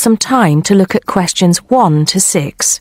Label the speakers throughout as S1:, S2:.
S1: some time to look at questions 1 to 6.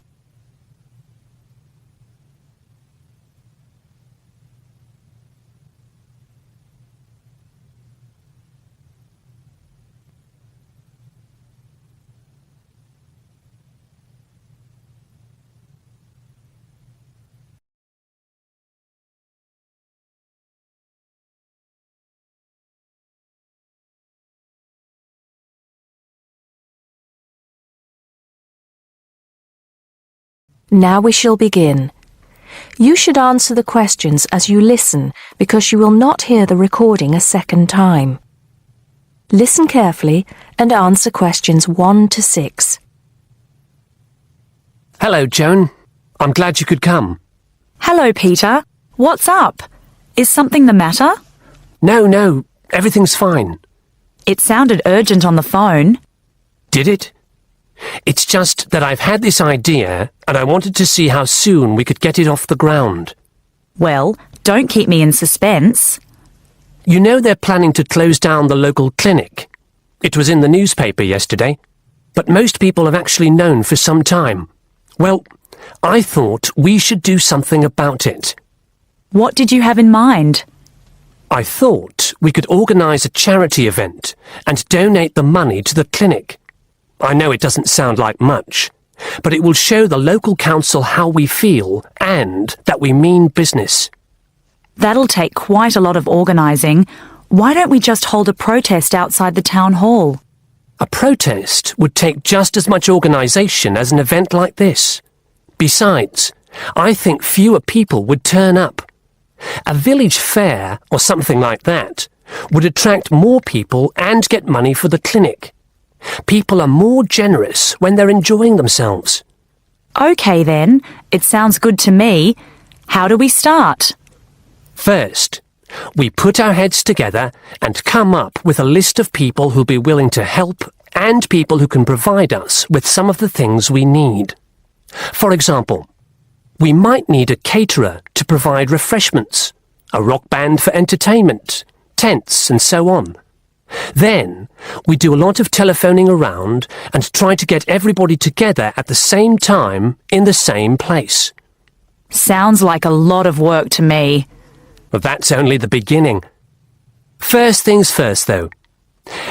S1: Now we shall begin. You should answer the questions as you listen because you will not hear the recording a second time. Listen carefully and answer questions 1 to 6.
S2: Hello, Joan. I'm glad you could come.
S3: Hello, Peter. What's up? Is something the matter?
S2: No, everything's fine.
S3: It sounded urgent on the phone.
S2: Did it? It's just that I've had this idea and I wanted to see how soon we could get it off the ground.
S3: Well, don't keep me in suspense.
S2: You know they're planning to close down the local clinic. It was in the newspaper yesterday, but most people have actually known for some time. Well, I thought we should do something about it.
S3: What did you have in mind?
S2: I thought we could organise a charity event and donate the money to the clinic. I know it doesn't sound like much, but it will show the local council how we feel and that we mean business.
S3: That'll take quite a lot of organising. Why don't we just hold a protest outside the town hall?
S2: A protest would take just as much organisation as an event like this. Besides, I think fewer people would turn up. A village fair or something like that would attract more people and get money for the clinic. People are more generous when they're enjoying themselves.
S3: OK then, it sounds good to me. How do we start?
S2: First, we put our heads together and come up with a list of people who'll be willing to help and people who can provide us with some of the things we need. For example, we might need a caterer to provide refreshments, a rock band for entertainment, tents and so on. Then, we do a lot of telephoning around and try to get everybody together at the same time in the same place.
S3: Sounds like a lot of work to me.
S2: But that's only the beginning. First things first, though.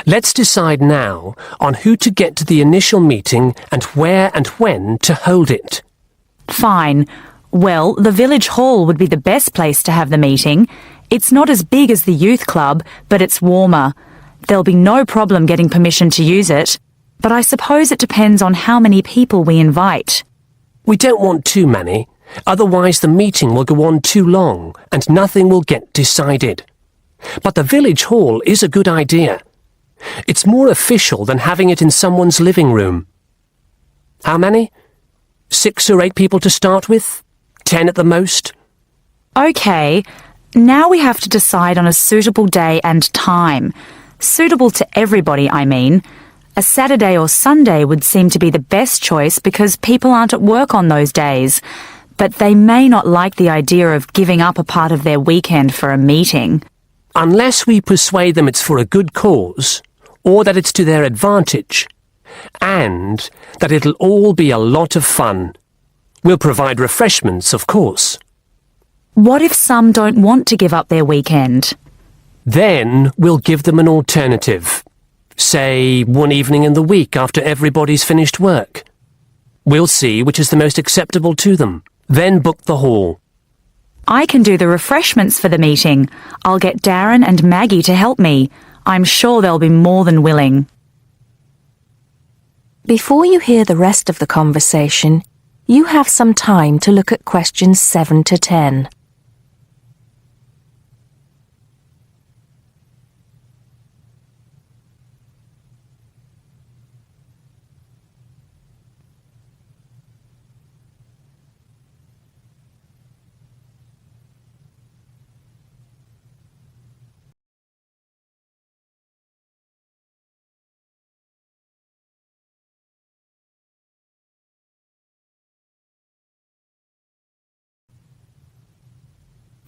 S2: Let's decide now on who to get to the initial meeting and where and when to hold it.
S3: Fine. Well, the village hall would be the best place to have the meeting. It's not as big as the youth club, but it's warmer. There'll be no problem getting permission to use it, but I suppose it depends on how many people we invite.
S2: We don't want too many, otherwise the meeting will go on too long and nothing will get decided. But the village hall is a good idea. It's more official than having it in someone's living room. How many? 6 or 8 people to start with? 10 at the most?
S3: OK, now we have to decide on a suitable day and time. Suitable to everybody, I mean. A Saturday or Sunday would seem to be the best choice because people aren't at work on those days. But they may not like the idea of giving up a part of their weekend for a meeting.
S2: Unless we persuade them it's for a good cause, or that it's to their advantage, and that it'll all be a lot of fun. We'll provide refreshments, of course.
S3: What if some don't want to give up their weekend?
S2: Then we'll give them an alternative. Say, one evening in the week after everybody's finished work. We'll see which is the most acceptable to them. Then book the hall.
S3: I can do the refreshments for the meeting. I'll get Darren and Maggie to help me. I'm sure they'll be more than willing.
S1: Before you hear the rest of the conversation, you have some time to look at questions 7 to 10.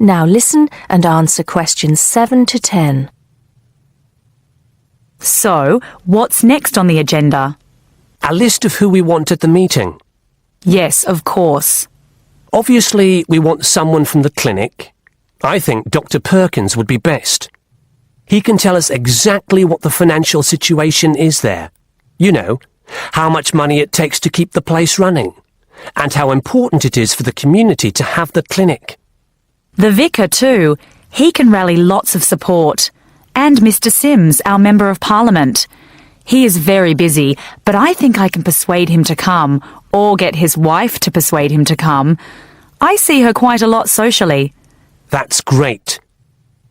S1: Now listen and answer questions 7 to 10.
S3: So, what's next on the agenda?
S2: A list of who we want at the meeting.
S3: Yes, of course.
S2: Obviously, we want someone from the clinic. I think Dr. Perkins would be best. He can tell us exactly what the financial situation is there. You know, how much money it takes to keep the place running, and how important it is for the community to have the clinic.
S3: The vicar too. He can rally lots of support. And Mr. Sims, our Member of Parliament. He is very busy, but I think I can persuade him to come, or get his wife to persuade him to come. I see her quite a lot socially.
S2: That's great.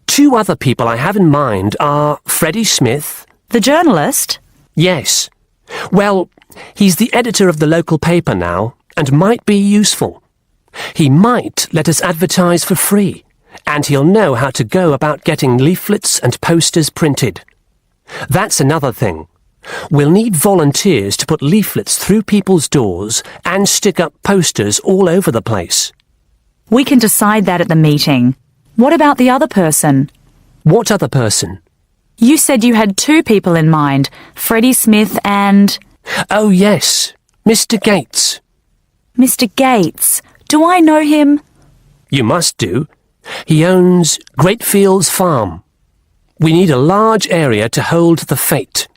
S2: 2 other people I have in mind are Freddie Smith.
S3: The journalist?
S2: Yes. Well, he's the editor of the local paper now, and might be useful. He might let us advertise for free, and he'll know how to go about getting leaflets and posters printed. That's another thing. We'll need volunteers to put leaflets through people's doors and stick up posters all over the place.
S3: We can decide that at the meeting. What about the other person?
S2: What other person?
S3: You said you had 2 people in mind, Freddie Smith and...
S2: Oh, yes, Mr. Gates.
S3: Mr. Gates. Do I know him?
S2: You must do. He owns Greatfields Farm. We need a large area to hold the fete.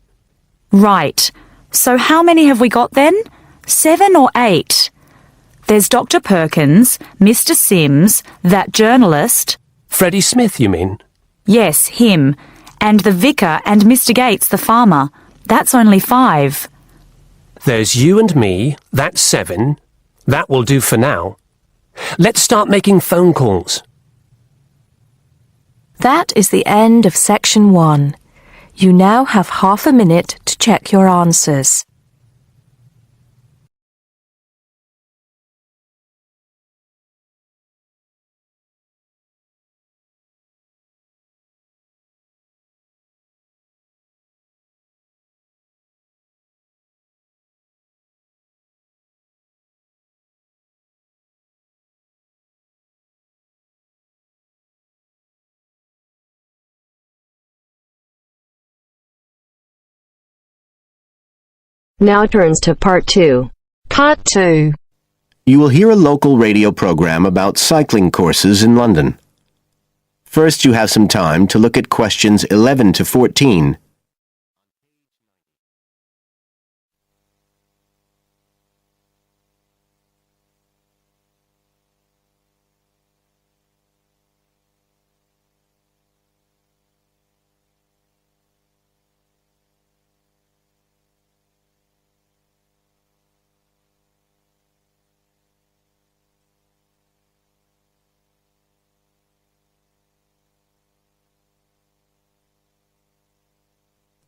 S3: Right. So how many have we got then? 7 or 8? There's Dr. Perkins, Mr. Sims, that journalist...
S2: Freddie Smith, you mean?
S3: Yes, him. And the vicar and Mr. Gates, the farmer. That's only 5.
S2: There's you and me, that's 7. That will do for now. Let's start making phone calls.
S1: That is the end of section 1. You now have half a minute to check your answers.
S4: Now turns to Part 2. Part 2.
S5: You will hear a local radio program about cycling courses in London. First, you have some time to look at questions 11 to 14.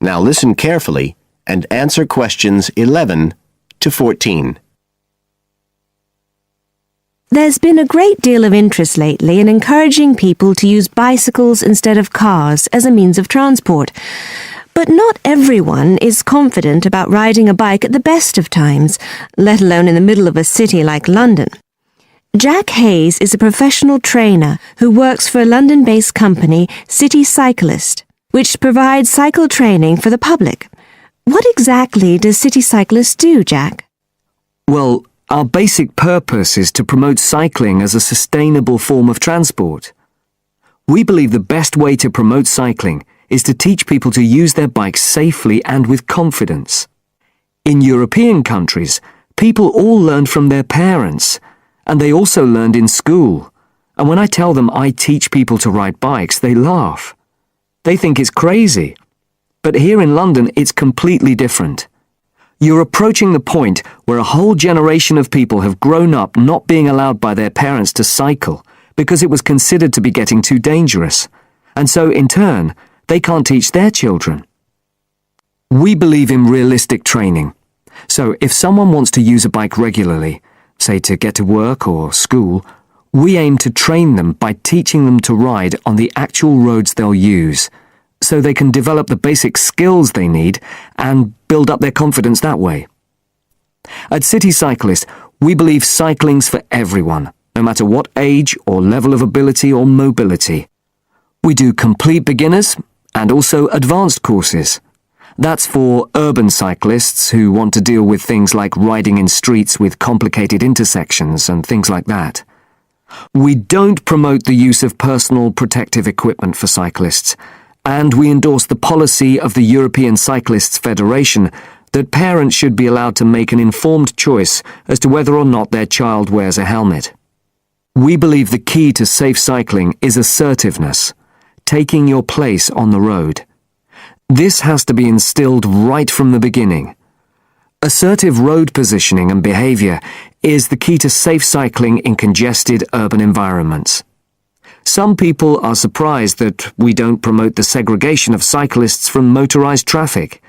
S5: Now listen carefully and answer questions 11 to 14.
S6: There's been a great deal of interest lately in encouraging people to use bicycles instead of cars as a means of transport. But not everyone is confident about riding a bike at the best of times, let alone in the middle of a city like London. Jack Hayes is a professional trainer who works for a London-based company, City Cyclist, which provides cycle training for the public. What exactly does City Cyclist do, Jack?
S7: Well, our basic purpose is to promote cycling as a sustainable form of transport. We believe the best way to promote cycling is to teach people to use their bikes safely and with confidence. In European countries, people all learned from their parents, and they also learned in school. And when I tell them I teach people to ride bikes, they laugh. They think it's crazy. But here in London, it's completely different. You're approaching the point where a whole generation of people have grown up not being allowed by their parents to cycle because it was considered to be getting too dangerous. And so, in turn, they can't teach their children. We believe in realistic training. So if someone wants to use a bike regularly, say to get to work or school, we aim to train them by teaching them to ride on the actual roads they'll use, so they can develop the basic skills they need and build up their confidence that way. At City Cyclist, we believe cycling's for everyone, no matter what age or level of ability or mobility. We do complete beginners and also advanced courses. That's for urban cyclists who want to deal with things like riding in streets with complicated intersections and things like that. We don't promote the use of personal protective equipment for cyclists, and we endorse the policy of the European Cyclists Federation that parents should be allowed to make an informed choice as to whether or not their child wears a helmet. We believe the key to safe cycling is assertiveness, taking your place on the road. This has to be instilled right from the beginning. Assertive road positioning and behaviour is the key to safe cycling in congested urban environments. Some people are surprised that we don't promote the segregation of cyclists from motorised traffic,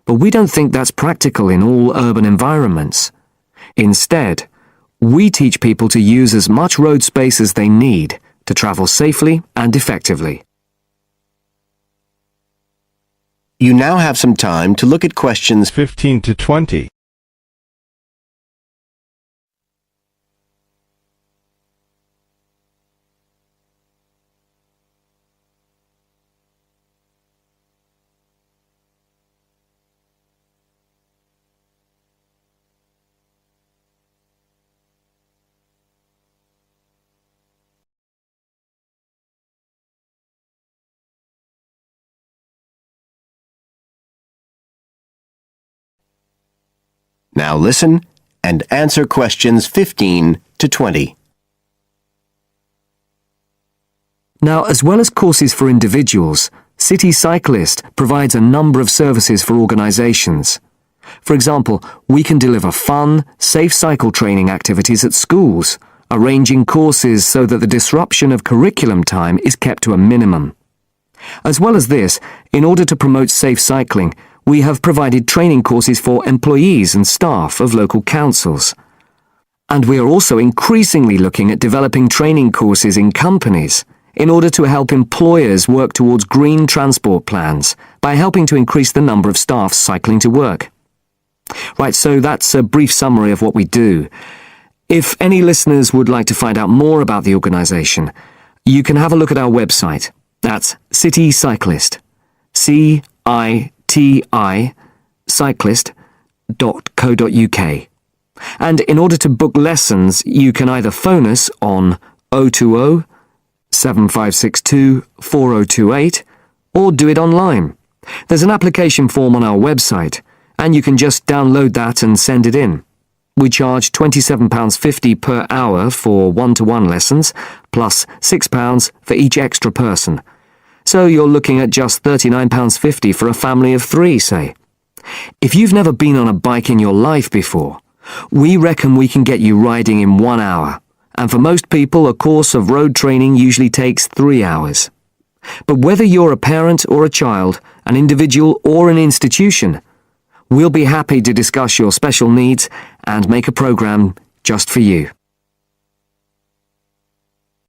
S7: but we don't think that's practical in all urban environments. Instead, we teach people to use as much road space as they need to travel safely and effectively.
S5: You now have some time to look at questions
S8: 15 to 20.
S5: Now listen and answer questions 15 to 20.
S7: Now, as well as courses for individuals, City Cyclist provides a number of services for organisations. For example, we can deliver fun, safe cycle training activities at schools, arranging courses so that the disruption of curriculum time is kept to a minimum. As well as this, in order to promote safe cycling, we have provided training courses for employees and staff of local councils. And we are also increasingly looking at developing training courses in companies in order to help employers work towards green transport plans by helping to increase the number of staff cycling to work. Right, so that's a brief summary of what we do. If any listeners would like to find out more about the organisation, you can have a look at our website. That's City Cyclist. CITI cyclist.co.uk. And in order to book lessons, you can either phone us on 020 7562 4028 or do it online. There's an application form on our website, and you can just download that and send it in. We charge £27.50 per hour for one-to-one lessons, plus £6 for each extra person. So you're looking at just £39.50 for a family of 3, say. If you've never been on a bike in your life before, we reckon we can get you riding in 1 hour, and for most people a course of road training usually takes 3 hours. But whether you're a parent or a child, an individual or an institution, we'll be happy to discuss your special needs and make a program just for you.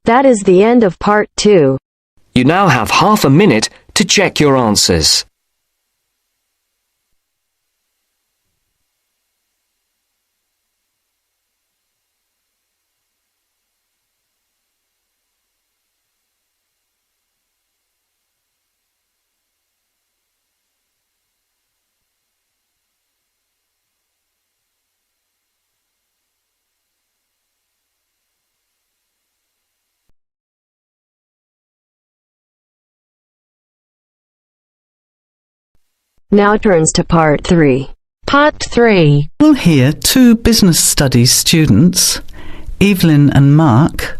S4: That is the end of part 2.
S7: You now have half a minute to check your answers.
S4: Now turns to part 3. Part 3.
S9: We'll hear 2 business studies students, Evelyn and Mark,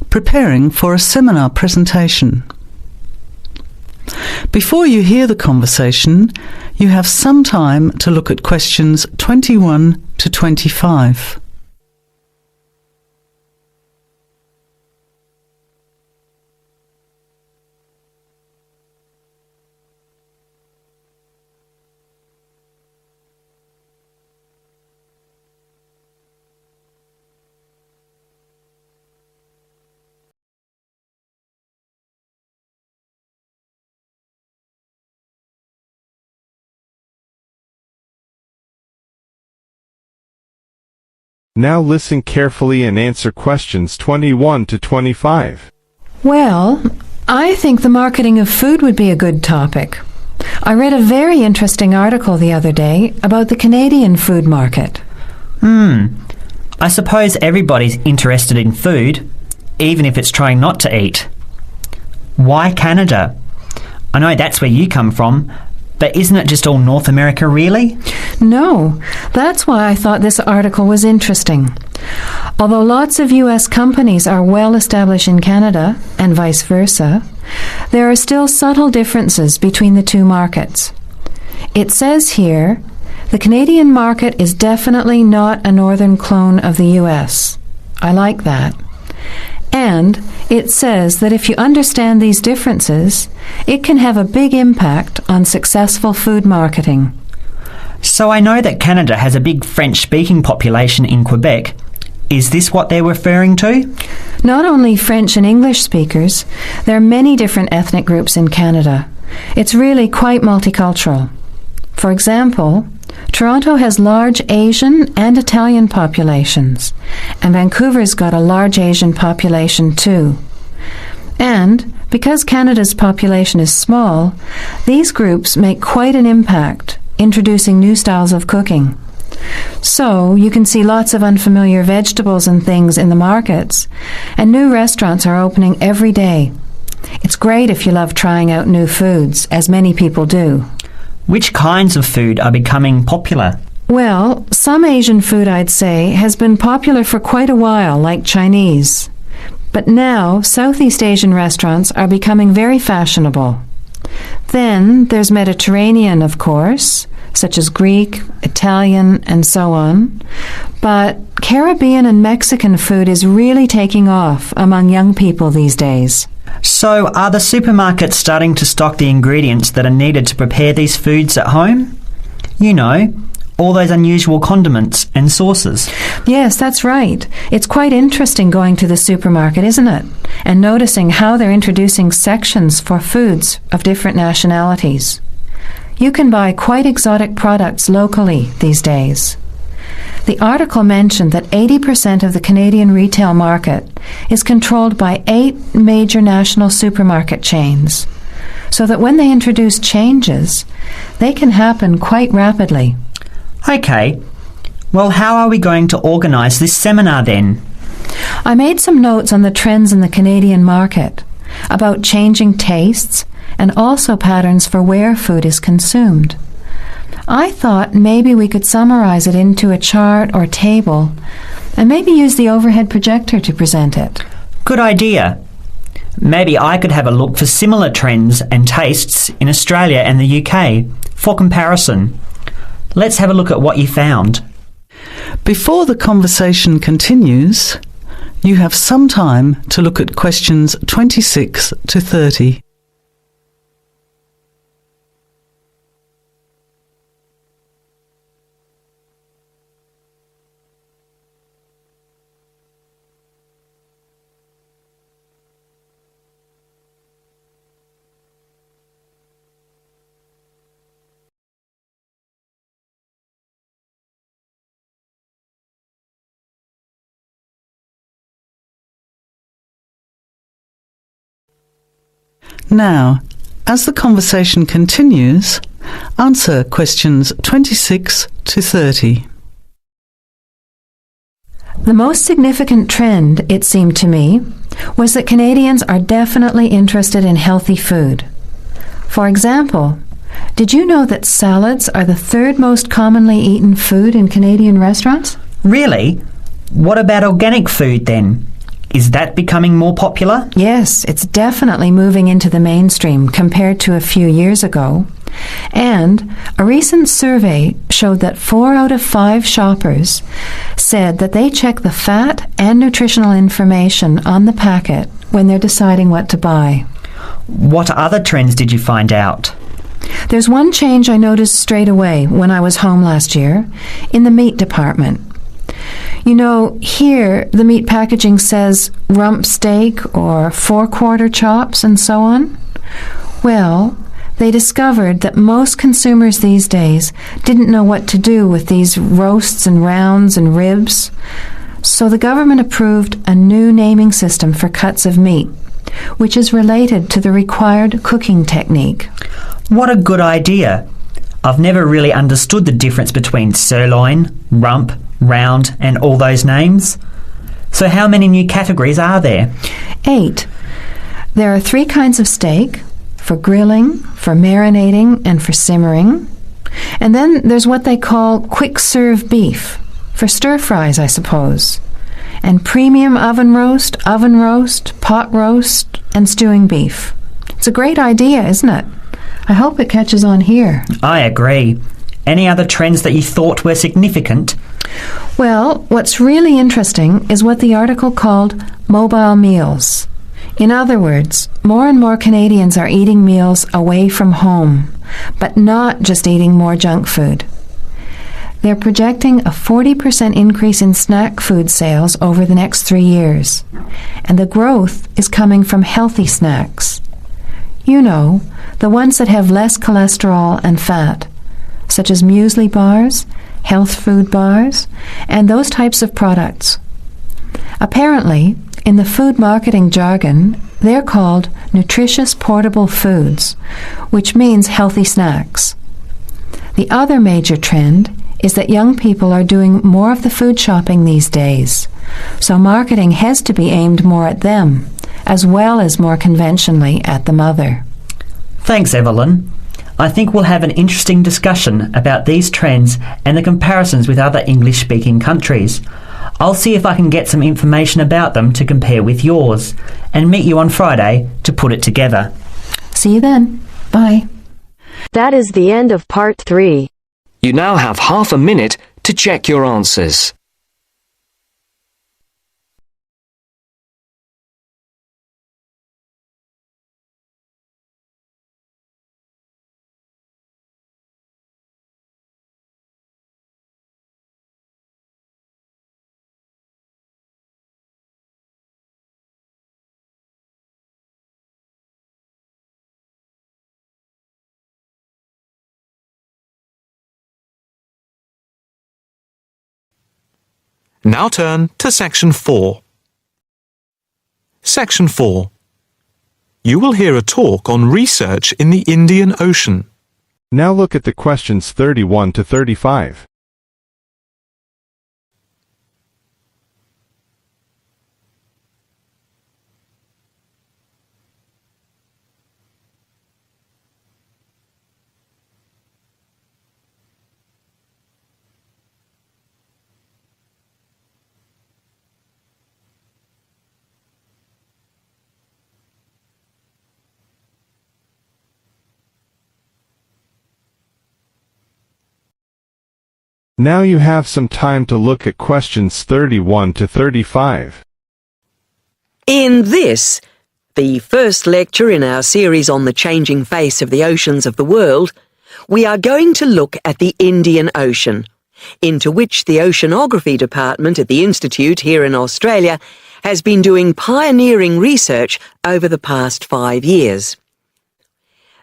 S9: preparing for a seminar presentation. Before you hear the conversation, you have some time to look at questions 21 to 25.
S8: Now listen carefully and answer questions 21 to 25.
S10: Well, I think the marketing of food would be a good topic. I read a very interesting article the other day about the Canadian food market.
S11: I suppose everybody's interested in food, even if it's trying not to eat. Why Canada? I know that's where you come from, but isn't it just all North America, really?
S10: No, that's why I thought this article was interesting. Although lots of US companies are well established in Canada, and vice versa, there are still subtle differences between the two markets. It says here, the Canadian market is definitely not a northern clone of the US. I like that. And it says that if you understand these differences, it can have a big impact on successful food marketing.
S11: So I know that Canada has a big French-speaking population in Quebec. Is this what they're referring to?
S10: Not only French and English speakers, there are many different ethnic groups in Canada. It's really quite multicultural. For example, Toronto has large Asian and Italian populations, and Vancouver's got a large Asian population too. And because Canada's population is small, these groups make quite an impact, introducing new styles of cooking. So you can see lots of unfamiliar vegetables and things in the markets, and new restaurants are opening every day. It's great if you love trying out new foods, as many people do.
S11: Which kinds of food are becoming popular?
S10: Well, some Asian food, I'd say, has been popular for quite a while, like Chinese. But now, Southeast Asian restaurants are becoming very fashionable. Then there's Mediterranean, of course, such as Greek, Italian, and so on. But Caribbean and Mexican food is really taking off among young people these days.
S11: So are the supermarkets starting to stock the ingredients that are needed to prepare these foods at home? You know, all those unusual condiments and sauces.
S10: Yes, that's right. It's quite interesting going to the supermarket, isn't it? And noticing how they're introducing sections for foods of different nationalities. You can buy quite exotic products locally these days. The article mentioned that 80% of the Canadian retail market is controlled by 8 major national supermarket chains, so that when they introduce changes, they can happen quite rapidly.
S11: Okay, well, how are we going to organise this seminar then?
S10: I made some notes on the trends in the Canadian market, about changing tastes, and also patterns for where food is consumed. I thought maybe we could summarize it into a chart or table, and maybe use the overhead projector to present it.
S11: Good idea. Maybe I could have a look for similar trends and tastes in Australia and the UK for comparison. Let's have a look at what you found.
S9: Before the conversation continues, you have some time to look at questions 26 to 30. Now, as the conversation continues, answer questions 26 to 30.
S10: The most significant trend, it seemed to me, was that Canadians are definitely interested in healthy food. For example, did you know that salads are the 3rd most commonly eaten food in Canadian restaurants?
S11: Really? What about organic food then? Is that becoming more popular?
S10: Yes, it's definitely moving into the mainstream compared to a few years ago. And a recent survey showed that 4 out of 5 shoppers said that they check the fat and nutritional information on the packet when they're deciding what to buy.
S11: What other trends did you find out?
S10: There's one change I noticed straight away when I was home last year in the meat department. You know, here the meat packaging says rump steak or 4-quarter chops and so on. Well, they discovered that most consumers these days didn't know what to do with these roasts and rounds and ribs. So the government approved a new naming system for cuts of meat, which is related to the required cooking technique.
S11: What a good idea. I've never really understood the difference between sirloin, rump, round and all those names. So how many new categories are there?
S10: 8. There are 3 kinds of steak, for grilling, for marinating, and for simmering. And then there's what they call quick-serve beef, for stir-fries, I suppose. And premium oven roast, pot roast, and stewing beef. It's a great idea, isn't it? I hope it catches on here.
S11: I agree. Any other trends that you thought were significant?
S10: Well, what's really interesting is what the article called mobile meals. In other words, more and more Canadians are eating meals away from home, but not just eating more junk food. They're projecting a 40% increase in snack food sales over the next 3 years, and the growth is coming from healthy snacks. You know, the ones that have less cholesterol and fat, such as muesli bars, health food bars, and those types of products. Apparently, in the food marketing jargon, they're called nutritious portable foods, which means healthy snacks. The other major trend is that young people are doing more of the food shopping these days, so marketing has to be aimed more at them, as well as more conventionally at the mother.
S11: Thanks, Evelyn. I think we'll have an interesting discussion about these trends and the comparisons with other English-speaking countries. I'll see if I can get some information about them to compare with yours, and meet you on Friday to put it together.
S10: See you then. Bye.
S4: That is the end of part 3.
S7: You now have half a minute to check your answers.
S12: Now turn to Section 4. Section 4. You will hear a talk on research in the Indian Ocean.
S8: Now look at the questions 31 to 35. Now you have some time to look at questions 31 to 35.
S13: In this, the first lecture in our series on the changing face of the oceans of the world, we are going to look at the Indian Ocean, into which the Oceanography Department at the Institute here in Australia has been doing pioneering research over the past 5 years.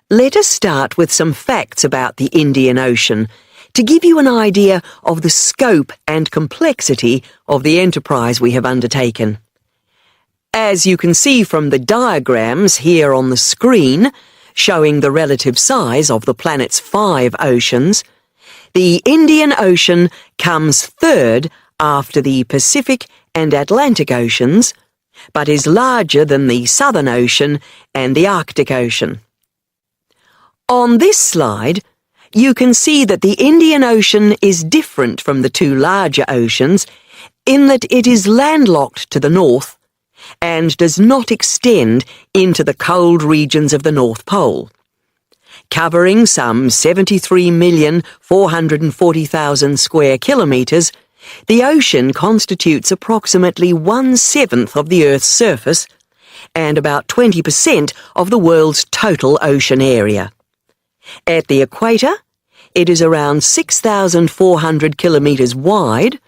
S13: Let us start with some facts about the Indian Ocean, to give you an idea of the scope and complexity of the enterprise we have undertaken. As you can see from the diagrams here on the screen, showing the relative size of the planet's 5 oceans, the Indian Ocean comes third after the Pacific and Atlantic Oceans, but is larger than the Southern Ocean and the Arctic Ocean. On this slide, you can see that the Indian Ocean is different from the 2 larger oceans in that it is landlocked to the north and does not extend into the cold regions of the North Pole. Covering some 73,440,000 square kilometres, the ocean constitutes approximately 1/7 of the Earth's surface and about 20% of the world's total ocean area. At the equator, it is around 6,400 kilometres wide,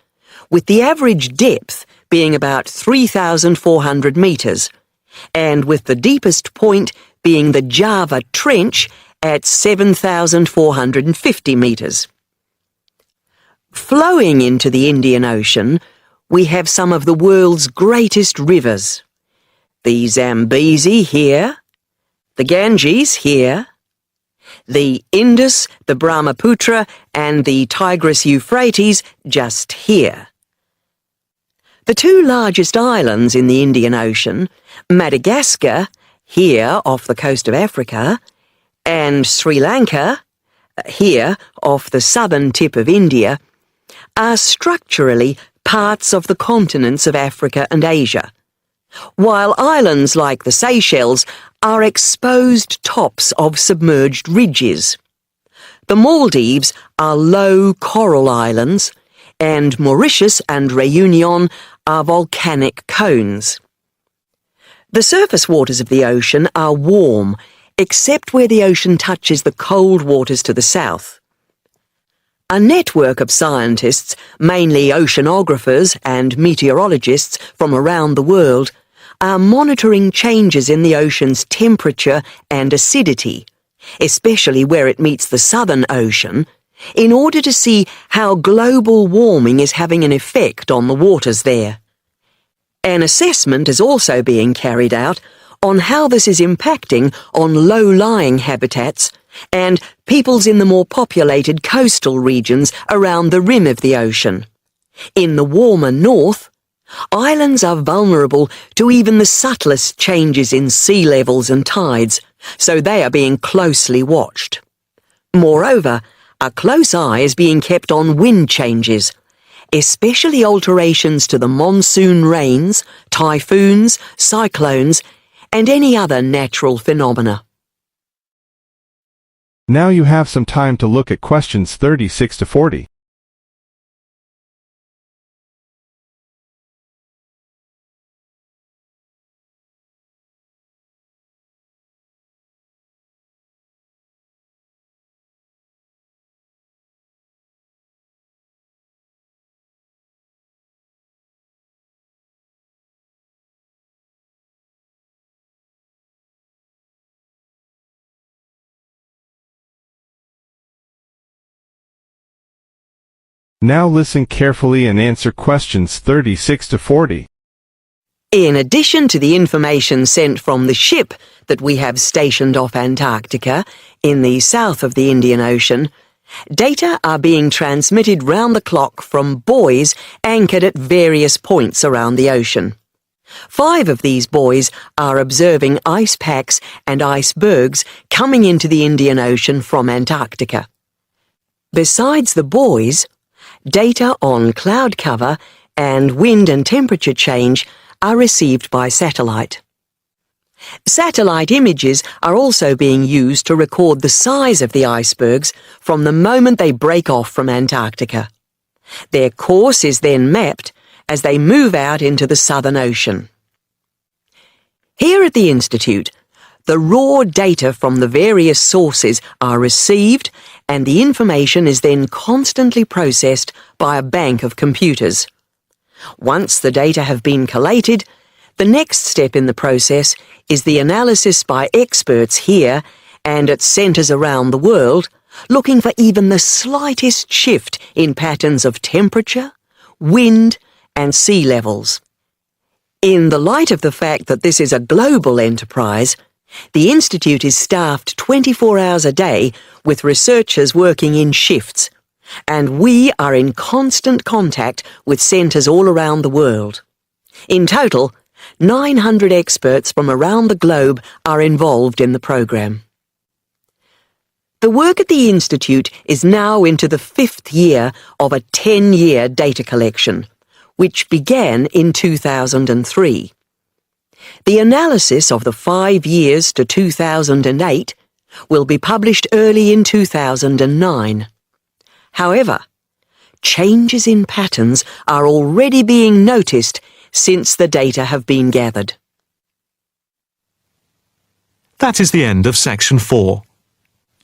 S13: with the average depth being about 3,400 metres, and with the deepest point being the Java Trench at 7,450 metres. Flowing into the Indian Ocean, we have some of the world's greatest rivers. The Zambezi here, the Ganges here, the Indus, the Brahmaputra and the Tigris-Euphrates just here. The two largest islands in the Indian Ocean, Madagascar, here off the coast of Africa, and Sri Lanka, here off the southern tip of India, are structurally parts of the continents of Africa and Asia, while islands like the Seychelles are exposed tops of submerged ridges. The Maldives are low coral islands, and Mauritius and Réunion are volcanic cones. The surface waters of the ocean are warm, except where the ocean touches the cold waters to the south. A network of scientists, mainly oceanographers and meteorologists from around the world, are monitoring changes in the ocean's temperature and acidity, especially where it meets the Southern Ocean, in order to see how global warming is having an effect on the waters there. An assessment is also being carried out on how this is impacting on low-lying habitats and peoples in the more populated coastal regions around the rim of the ocean. In the warmer north, islands are vulnerable to even the subtlest changes in sea levels and tides, so they are being closely watched. Moreover, a close eye is being kept on wind changes, especially alterations to the monsoon rains, typhoons, cyclones, and any other natural phenomena.
S8: Now you have some time to look at questions 36 to 40. Now listen carefully and answer questions 36 to 40.
S13: In addition to the information sent from the ship that we have stationed off Antarctica in the south of the Indian Ocean, data are being transmitted round the clock from buoys anchored at various points around the ocean. 5 of these buoys are observing ice packs and icebergs coming into the Indian Ocean from Antarctica. Besides the buoys, data on cloud cover and wind and temperature change are received by satellite. Satellite images are also being used to record the size of the icebergs from the moment they break off from Antarctica. Their course is then mapped as they move out into the Southern Ocean. Here at the Institute, the raw data from the various sources are received and the information is then constantly processed by a bank of computers. Once the data have been collated, the next step in the process is the analysis by experts here and at centres around the world, looking for even the slightest shift in patterns of temperature, wind, and sea levels. In the light of the fact that this is a global enterprise, the Institute is staffed 24 hours a day with researchers working in shifts, and we are in constant contact with centres all around the world. In total, 900 experts from around the globe are involved in the programme. The work at the Institute is now into the 5th year of a 10-year data collection, which began in 2003. The analysis of the 5 years to 2008 will be published early in 2009. However, changes in patterns are already being noticed since the data have been gathered.
S12: That is the end of section 4.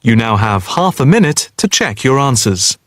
S12: You now have half a minute to check your answers.